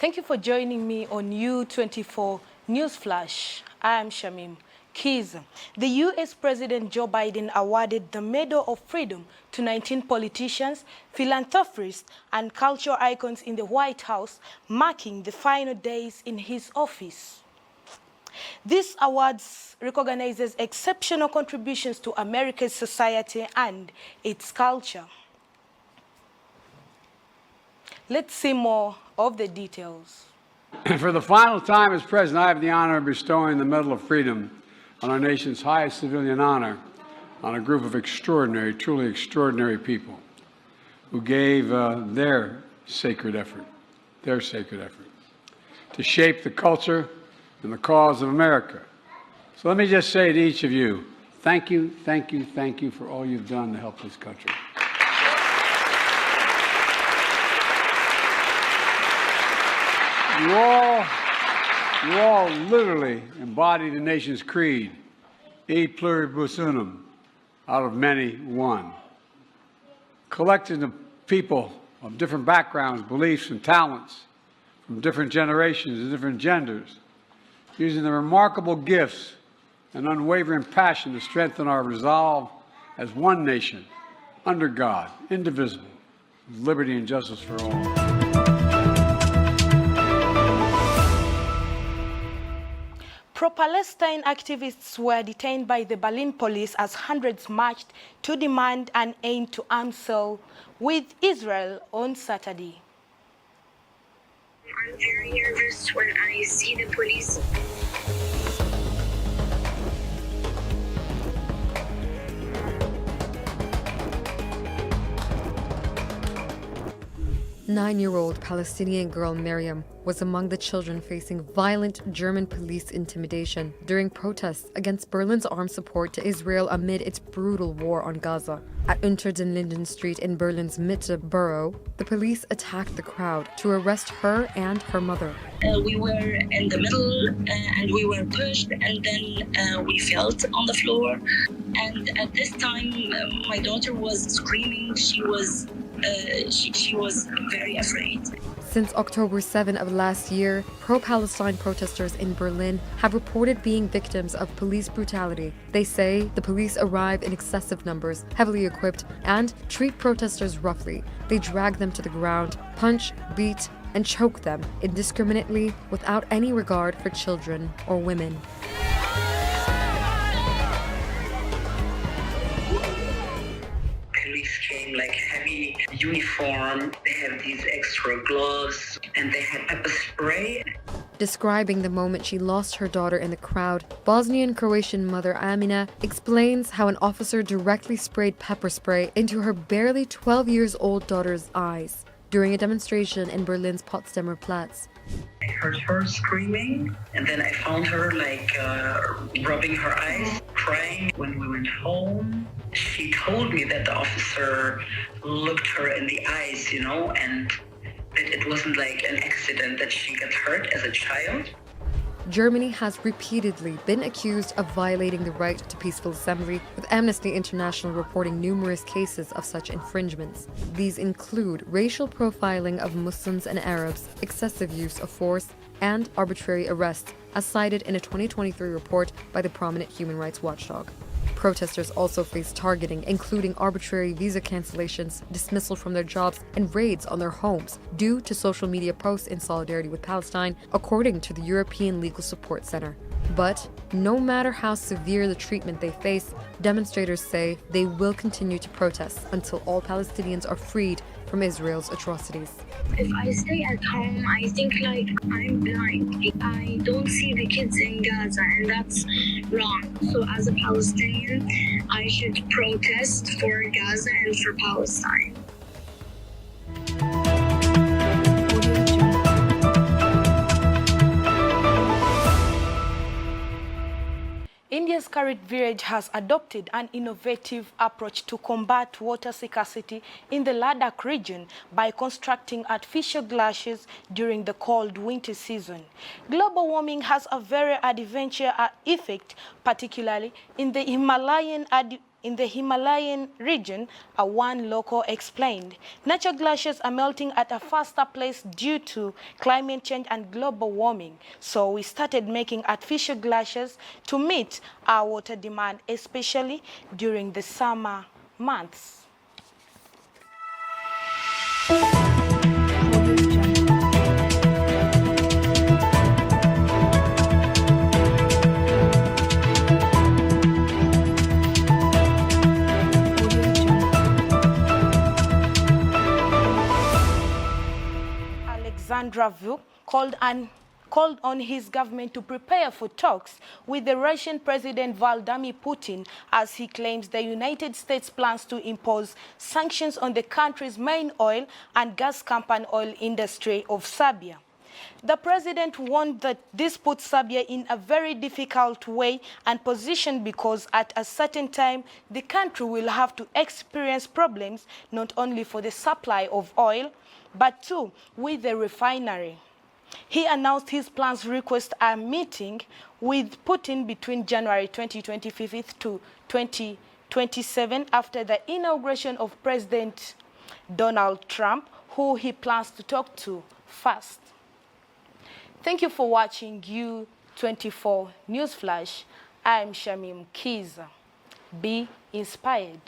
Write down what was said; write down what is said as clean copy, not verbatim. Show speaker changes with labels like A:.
A: Thank you for joining me on U24 News Flash. I am Shamim Keys. The U.S. President Joe Biden awarded the Medal of Freedom to 19 politicians, philanthropists, and cultural icons in the White House, marking the final days in his office. This awards recognizes exceptional contributions to America's society and its culture. Let's see more of the details.
B: For the final time as president, I have the honor of bestowing the Medal of Freedom on our nation's highest civilian honor on a group of extraordinary, truly extraordinary people who gave their sacred effort to shape the culture and the cause of America. So let me just say to each of you, thank you, thank you, thank you for all you've done to help this country. You all literally embody the nation's creed, e pluribus unum, out of many one. Collecting of people of different backgrounds, beliefs, and talents, from different generations and different genders, using the remarkable gifts and unwavering passion to strengthen our resolve as one nation, under God, indivisible, with liberty and justice for all.
A: Pro-Palestine activists were detained by the Berlin police as hundreds marched to demand an end to arms sale with Israel on Saturday.
C: I'm very nervous when I see the police.
D: Nine-year-old Palestinian girl Miriam was among the children facing violent German police intimidation during protests against Berlin's armed support to Israel amid its brutal war on Gaza. At Unter den Linden Street in Berlin's Mitte borough, the police attacked the crowd to arrest her and her mother.
C: We were in the middle and we were pushed, and then we fell on the floor. And at this time, my daughter was screaming. She was very afraid.
D: Since October 7 of last year, pro-Palestine protesters in Berlin have reported being victims of police brutality. They say the police arrive in excessive numbers, heavily equipped, and treat protesters roughly. They drag them to the ground, punch, beat, and choke them indiscriminately without any regard for children or women.
E: Police came like heavy uniform, they have these extra gloves, and they had pepper spray.
D: Describing the moment she lost her daughter in the crowd, Bosnian-Croatian mother Amina explains how an officer directly sprayed pepper spray into her barely 12 years old daughter's eyes during a demonstration in Berlin's Potsdamer Platz.
E: I heard her screaming, and then I found her rubbing her eyes, crying. When we went home, she told me that the officer looked her in the eyes, and that it wasn't like an accident, that she got hurt as a child.
D: Germany has repeatedly been accused of violating the right to peaceful assembly, with Amnesty International reporting numerous cases of such infringements. These include racial profiling of Muslims and Arabs, excessive use of force, and arbitrary arrests, as cited in a 2023 report by the prominent human rights watchdog. Protesters also face targeting, including arbitrary visa cancellations, dismissal from their jobs, and raids on their homes due to social media posts in solidarity with Palestine, according to the European Legal Support Center. But no matter how severe the treatment they face, demonstrators say they will continue to protest until all Palestinians are freed from Israel's atrocities.
C: If I stay at home, I think like I'm blind. I don't see the kids in Gaza, and that's wrong. So as a Palestinian, I should protest for Gaza and for Palestine.
A: India's Karit village has adopted an innovative approach to combat water scarcity in the Ladakh region by constructing artificial glaciers during the cold winter season. Global warming has a very adverse effect, particularly in the Himalayan in the Himalayan region, one local explained. Natural glaciers are melting at a faster pace due to climate change and global warming. So we started making artificial glaciers to meet our water demand, especially during the summer months. Aleksandar Vucic called on his government to prepare for talks with the Russian President Vladimir Putin as he claims the United States plans to impose sanctions on the country's main oil and gas company oil industry of Serbia. The president warned that this puts Serbia in a very difficult way and position because at a certain time the country will have to experience problems not only for the supply of oil but too with the refinery. He announced his plans to request a meeting with Putin between January 2025 to 2027 after the inauguration of President Donald Trump, who he plans to talk to first. Thank you for watching U24 Newsflash. I'm Shamim Kiza. Be inspired.